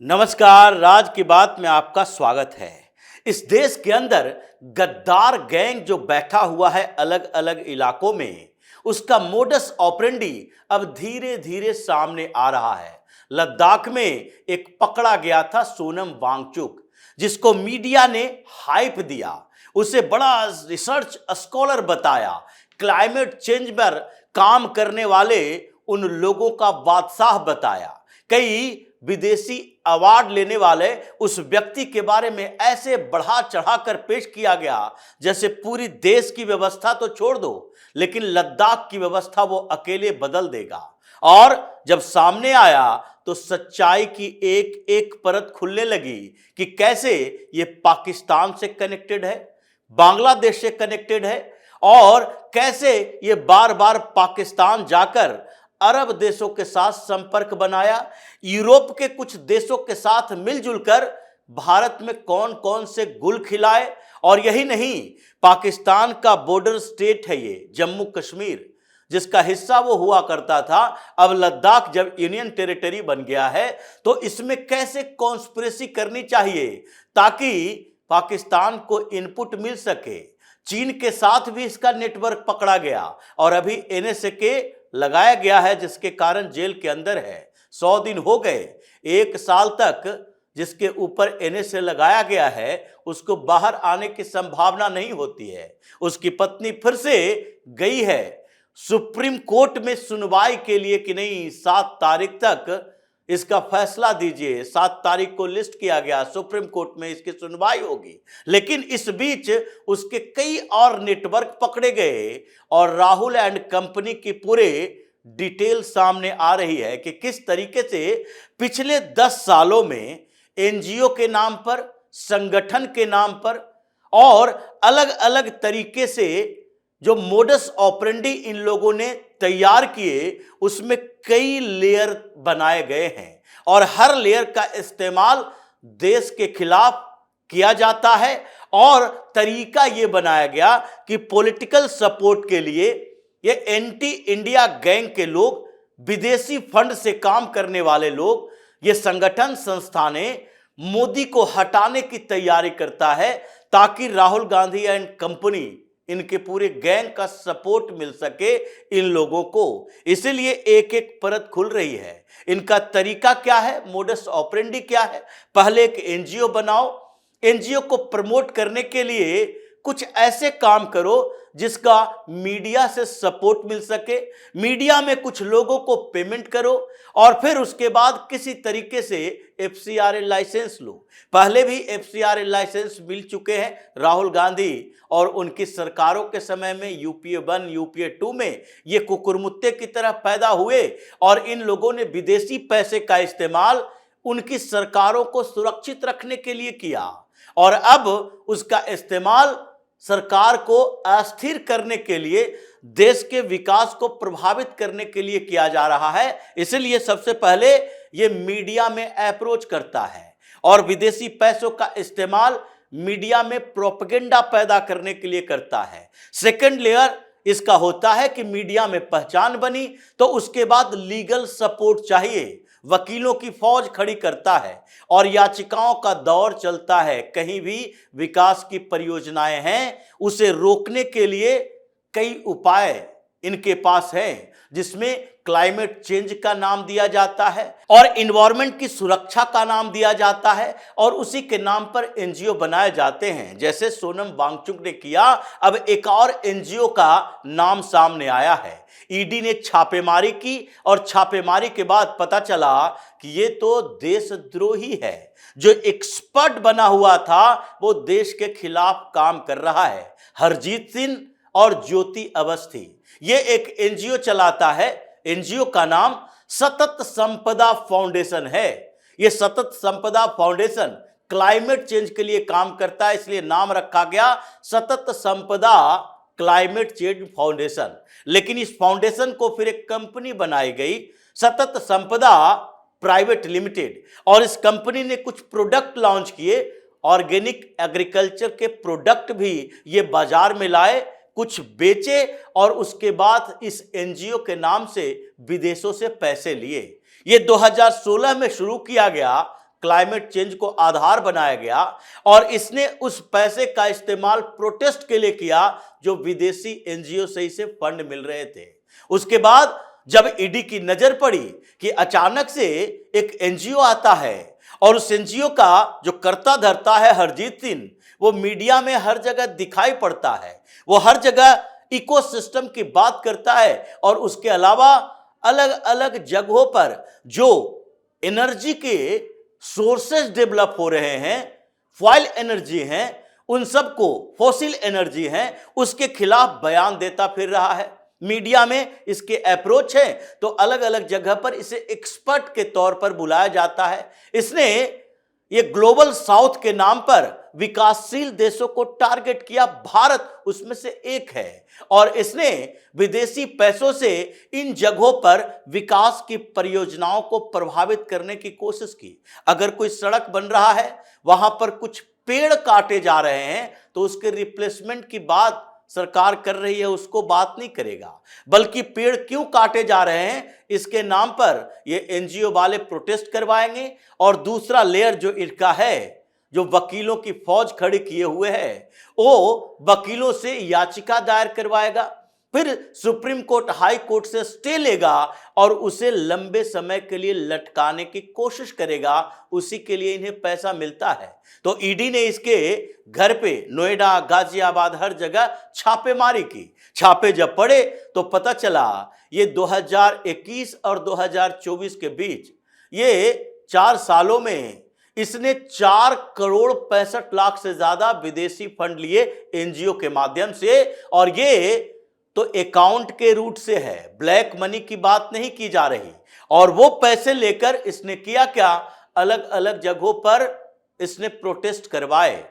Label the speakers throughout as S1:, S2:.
S1: नमस्कार। राज की बात में आपका स्वागत है। इस देश के अंदर गद्दार गैंग जो बैठा हुआ है अलग अलग इलाकों में, उसका मोडस ऑपरेंडी अब धीरे धीरे सामने आ रहा है। लद्दाख में एक पकड़ा गया था सोनम वांगचुक, जिसको मीडिया ने हाइप दिया, उसे बड़ा रिसर्च स्कॉलर बताया, क्लाइमेट चेंज पर काम करने वाले उन लोगों का बादशाह बताया। कई विदेशी अवार्ड लेने वाले उस व्यक्ति के बारे में ऐसे बढ़ा चढ़ाकर पेश किया गया जैसे पूरी देश की व्यवस्था तो छोड़ दो, लेकिन लद्दाख की व्यवस्था वो अकेले बदल देगा। और जब सामने आया तो सच्चाई की एक एक परत खुलने लगी कि कैसे ये पाकिस्तान से कनेक्टेड है, बांग्लादेश से कनेक्टेड है, और कैसे ये बार बार पाकिस्तान जाकर अरब देशों के साथ संपर्क बनाया, यूरोप के कुछ देशों के साथ मिलजुल कर भारत में कौन कौन से गुल खिलाए। और यही नहीं, पाकिस्तान का बॉर्डर स्टेट है ये जम्मू कश्मीर, जिसका हिस्सा वो हुआ करता था। अब लद्दाख जब यूनियन टेरिटरी बन गया है तो इसमें कैसे कॉन्स्पिरेसी करनी चाहिए ताकि पाकिस्तान को इनपुट मिल सके। चीन के साथ भी इसका नेटवर्क पकड़ा गया और अभी एनएसए के लगाया गया है, जिसके कारण जेल के अंदर है। 100 दिन हो गए, 1 साल तक जिसके ऊपर एनएसए लगाया गया है उसको बाहर आने की संभावना नहीं होती है। उसकी पत्नी फिर से गई है सुप्रीम कोर्ट में सुनवाई के लिए कि नहीं 7 तारीख तक इसका फैसला दीजिए। 7 तारीख को लिस्ट किया गया, सुप्रीम कोर्ट में इसकी सुनवाई होगी। लेकिन इस बीच उसके कई और नेटवर्क पकड़े गए और राहुल एंड कंपनी की पूरे डिटेल सामने आ रही है कि किस तरीके से पिछले 10 सालों में एनजीओ के नाम पर, संगठन के नाम पर और अलग अलग तरीके से जो मोडस ऑपरेंडी इन लोगों ने तैयार किए, उसमें कई लेयर बनाए गए हैं और हर लेयर का इस्तेमाल देश के खिलाफ किया जाता है। और तरीका यह बनाया गया कि पॉलिटिकल सपोर्ट के लिए ये एंटी इंडिया गैंग के लोग, विदेशी फंड से काम करने वाले लोग, ये संगठन संस्थानें मोदी को हटाने की तैयारी करता है ताकि राहुल गांधी एंड कंपनी, इनके पूरे गैंग का सपोर्ट मिल सके इन लोगों को। इसलिए एक एक परत खुल रही है। इनका तरीका क्या है, मोडस ऑपरेंडी क्या है। पहले एक एनजीओ बनाओ, एनजीओ को प्रमोट करने के लिए कुछ ऐसे काम करो जिसका मीडिया से सपोर्ट मिल सके, मीडिया में कुछ लोगों को पेमेंट करो और फिर उसके बाद किसी तरीके से एफसीआरए लाइसेंस लो। पहले भी एफसीआरए लाइसेंस मिल चुके हैं राहुल गांधी और उनकी सरकारों के समय में। यूपीए 1, यूपीए 2 में ये कुकुरमुत्ते की तरह पैदा हुए और इन लोगों ने विदेशी पैसे का इस्तेमाल उनकी सरकारों को सुरक्षित रखने के लिए किया और अब उसका इस्तेमाल सरकार को अस्थिर करने के लिए, देश के विकास को प्रभावित करने के लिए किया जा रहा है। इसलिए सबसे पहले ये मीडिया में अप्रोच करता है और विदेशी पैसों का इस्तेमाल मीडिया में प्रोपेगेंडा पैदा करने के लिए करता है। सेकंड लेयर इसका होता है कि मीडिया में पहचान बनी तो उसके बाद लीगल सपोर्ट चाहिए, वकीलों की फौज खड़ी करता है और याचिकाओं का दौर चलता है। कहीं भी विकास की परियोजनाएं हैं उसे रोकने के लिए कई उपाय इनके पास हैं, जिसमें क्लाइमेट चेंज का नाम दिया जाता है और एनवायरनमेंट की सुरक्षा का नाम दिया जाता है और उसी के नाम पर एनजीओ बनाए जाते हैं, जैसे सोनम वांगचुक ने किया। अब एक और एनजीओ का नाम सामने आया है। ईडी ने छापेमारी की और छापेमारी के बाद पता चला कि ये तो देशद्रोही है। जो एक्सपर्ट बना हुआ था वो देश के खिलाफ काम कर रहा है। हरजीत सिंह और ज्योति अवस्थी ये एक एनजीओ चलाता है। एनजीओ का नाम सतत संपदा फाउंडेशन है। ये सतत संपदा फाउंडेशन क्लाइमेट चेंज के लिए काम करता है, इसलिए नाम रखा गया सतत संपदा क्लाइमेट चेंज फाउंडेशन। लेकिन इस फाउंडेशन को फिर एक कंपनी बनाई गई, सतत संपदा प्राइवेट लिमिटेड, और इस कंपनी ने कुछ प्रोडक्ट लॉन्च किए, ऑर्गेनिक एग्रीकल्चर के प्रोडक्ट भी ये बाजार में लाए, कुछ बेचे और उसके बाद इस एनजीओ के नाम से विदेशों से पैसे लिए। ये 2016 में शुरू किया गया क्लाइमेट चेंज को आधार बनाया गया और इसने उस पैसे का इस्तेमाल प्रोटेस्ट के लिए किया जो विदेशी एनजीओ से इसे फंड मिल रहे थे। उसके बाद जब ईडी की नजर पड़ी कि अचानक से एक एनजीओ आता है और उस एनजीओ का जो कर्ता धर्ता है हरजीत सिंह, वो मीडिया में हर जगह दिखाई पड़ता है, वो हर जगह इकोसिस्टम की बात करता है और उसके अलावा अलग अलग जगहों पर जो एनर्जी के सोर्सेज डेवलप हो रहे हैं, फॉयल एनर्जी हैं, उन सबको फॉसिल एनर्जी हैं, उसके खिलाफ बयान देता फिर रहा है। मीडिया में इसके अप्रोच है तो अलग अलग जगह पर इसे एक्सपर्ट के तौर पर बुलाया जाता है। इसने ये ग्लोबल साउथ के नाम पर विकासशील देशों को टारगेट किया, भारत उसमें से एक है, और इसने विदेशी पैसों से इन जगहों पर विकास की परियोजनाओं को प्रभावित करने की कोशिश की। अगर कोई सड़क बन रहा है, वहां पर कुछ पेड़ काटे जा रहे हैं तो उसके रिप्लेसमेंट की बात सरकार कर रही है, उसको बात नहीं करेगा, बल्कि पेड़ क्यों काटे जा रहे हैं इसके नाम पर ये एनजीओ वाले प्रोटेस्ट करवाएंगे। और दूसरा लेयर जो इनका है, जो वकीलों की फौज खड़ी किए हुए है, वो वकीलों से याचिका दायर करवाएगा, फिर सुप्रीम कोर्ट हाई कोर्ट से स्टे लेगा और उसे लंबे समय के लिए लटकाने की कोशिश करेगा। उसी के लिए इन्हें पैसा मिलता है। तो ईडी ने इसके घर पे नोएडा, गाजियाबाद, हर जगह छापेमारी की। छापे जब पड़े तो पता चला ये 2021 और 2024 के बीच ये 4 सालों में इसने 4 करोड़ 65 लाख से ज्यादा विदेशी फंड लिए एनजीओ के माध्यम से। और ये तो अकाउंट के रूट से है, ब्लैक मनी की बात नहीं की जा रही। और वो पैसे लेकर इसने किया क्या, अलग अलग जगहों पर इसने प्रोटेस्ट करवाए,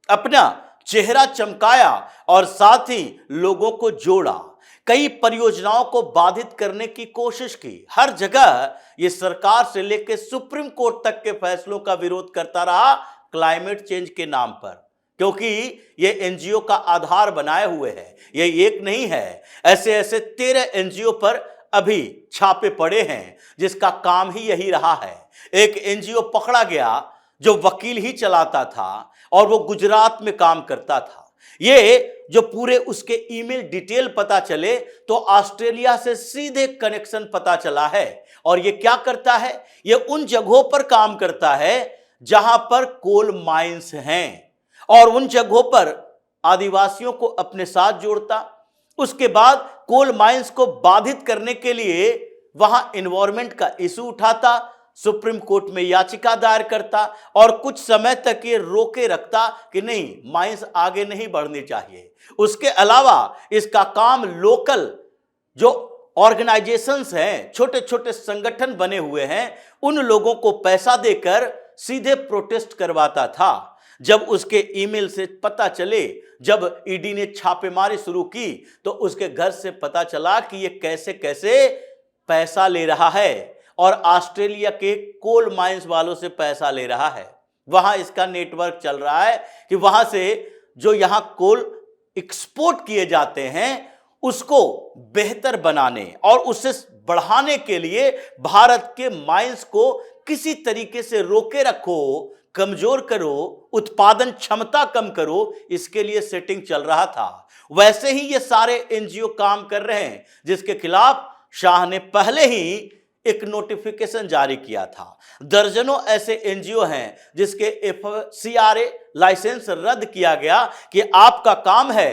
S1: अपना चेहरा चमकाया और साथ ही लोगों को जोड़ा, कई परियोजनाओं को बाधित करने की कोशिश की। हर जगह ये सरकार से लेकर सुप्रीम कोर्ट तक के फैसलों का विरोध करता रहा क्लाइमेट चेंज के नाम पर, क्योंकि ये एनजीओ का आधार बनाए हुए है। ये एक नहीं है, ऐसे ऐसे 13 एनजीओ पर अभी छापे पड़े हैं जिसका काम ही यही रहा है। एक एनजीओ पकड़ा गया जो वकील ही चलाता था और वो गुजरात में काम करता था। ये जो पूरे उसके ईमेल डिटेल पता चले तो ऑस्ट्रेलिया से सीधे कनेक्शन पता चला है। और ये क्या करता है, ये उन जगहों पर काम करता है जहां पर कोल माइंस हैं और उन जगहों पर आदिवासियों को अपने साथ जोड़ता। उसके बाद कोल माइंस को बाधित करने के लिए वहां एनवायरमेंट का इशू उठाता, सुप्रीम कोर्ट में याचिका दायर करता और कुछ समय तक ये रोके रखता कि नहीं, माइंस आगे नहीं बढ़नी चाहिए। उसके अलावा इसका काम लोकल जो ऑर्गेनाइजेशंस हैं, छोटे छोटे संगठन बने हुए हैं, उन लोगों को पैसा देकर सीधे प्रोटेस्ट करवाता था। जब उसके ईमेल से पता चले, जब ईडी ने छापेमारी शुरू की तो उसके घर से पता चला कि ये कैसे कैसे पैसा ले रहा है और ऑस्ट्रेलिया के कोल माइंस वालों से पैसा ले रहा है। वहां इसका नेटवर्क चल रहा है कि वहां से जो यहां कोल एक्सपोर्ट किए जाते हैं उसको बेहतर बनाने और उसे बढ़ाने के लिए भारत के माइंस को किसी तरीके से रोके रखो, कमजोर करो, उत्पादन क्षमता कम करो, इसके लिए सेटिंग चल रहा था। वैसे ही ये सारे एनजीओ काम कर रहे हैं जिसके खिलाफ शाह ने पहले ही एक नोटिफिकेशन जारी किया था। दर्जनों ऐसे एनजीओ हैं जिसके एफसीआरए लाइसेंस रद्द किया गया कि आपका काम है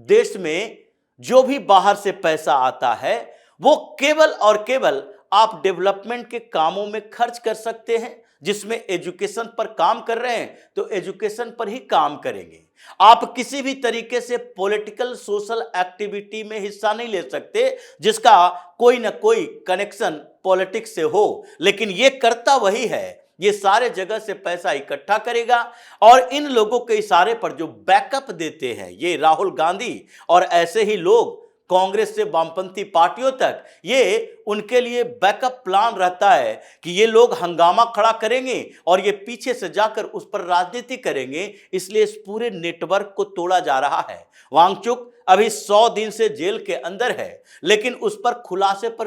S1: देश में जो भी बाहर से पैसा आता है वो केवल और केवल आप डेवलपमेंट के कामों में खर्च कर सकते हैं। जिसमें एजुकेशन पर काम कर रहे हैं तो एजुकेशन पर ही काम करेंगे। आप किसी भी तरीके से पॉलिटिकल सोशल एक्टिविटी में हिस्सा नहीं ले सकते जिसका कोई ना कोई कनेक्शन पॉलिटिक्स से हो, लेकिन ये करता वही है। ये सारे जगह से पैसा इकट्ठा करेगा और इन लोगों के इशारे पर जो बैकअप देते हैं ये राहुल गांधी और ऐसे ही लोग, कांग्रेस से वामपंथी पार्टियों तक, ये उनके लिए बैकअप प्लान रहता है कि ये लोग हंगामा खड़ा करेंगे और ये पीछे से जाकर उस पर राजनीति करेंगे। इसलिए इस पूरे नेटवर्क को तोड़ा जा रहा है। वांगचुक अभी 100 दिन से जेल के अंदर है, लेकिन उस पर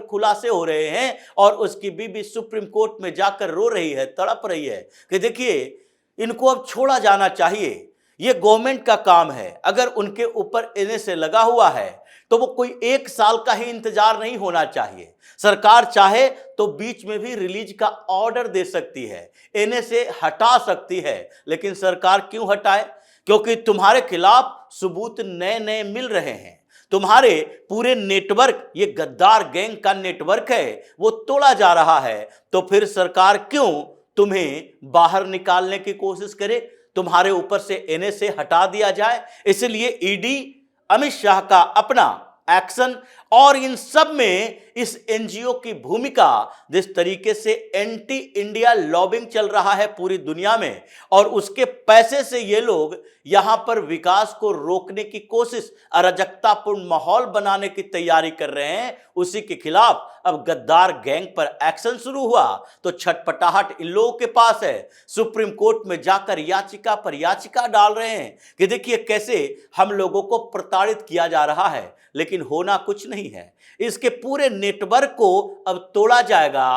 S1: खुलासे हो रहे हैं और उसकी बीबी सुप्रीम कोर्ट में जाकर रो रही है, तड़प रही है कि देखिए इनको अब छोड़ा जाना चाहिए, ये गवर्नमेंट का काम है। अगर उनके ऊपर एनएसए लगा हुआ है तो वो कोई 1 साल का ही इंतजार नहीं होना चाहिए। सरकार चाहे तो बीच में भी रिलीज का ऑर्डर दे सकती है, एनएसए हटा सकती है, लेकिन सरकार क्यों हटाए? क्योंकि तुम्हारे खिलाफ सबूत नए नए मिल रहे हैं। तुम्हारे पूरे नेटवर्क, ये गद्दार गैंग का नेटवर्क है, वो तोड़ा जा रहा है। तो फिर सरकार क्यों तुम्हें बाहर निकालने की कोशिश करे, तुम्हारे ऊपर से एनएसए हटा दिया जाए? इसलिए ईडी, अमित शाह का अपना एक्शन और इन सब में इस एनजीओ की भूमिका, जिस तरीके से एंटी इंडिया लॉबिंग चल रहा है पूरी दुनिया में और उसके पैसे से ये लोग यहां पर विकास को रोकने की कोशिश, अराजकतापूर्ण माहौल बनाने की तैयारी कर रहे हैं, उसी के खिलाफ अब गद्दार गैंग पर एक्शन शुरू हुआ तो छटपटाहट इन लोगों के पास है। सुप्रीम कोर्ट में जाकर याचिका पर याचिका डाल रहे हैं कि देखिए कैसे हम लोगों को प्रताड़ित किया जा रहा है, लेकिन होना कुछ नहीं है। इसके पूरे नेटवर्क को अब तोड़ा जाएगा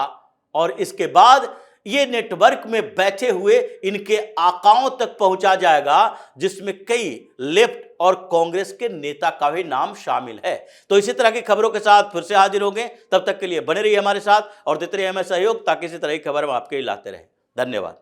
S1: और इसके बाद ये नेटवर्क में बैठे हुए इनके आकाओं तक पहुंचा जाएगा, जिसमें कई लेफ्ट और कांग्रेस के नेता का भी नाम शामिल है। तो इसी तरह की खबरों के साथ फिर से हाजिर होंगे, तब तक के लिए बने रहिए हमारे साथ और देते रहिए हमें सहयोग, ताकि इसी तरह की खबर हम आपके लिए लाते रहें। धन्यवाद।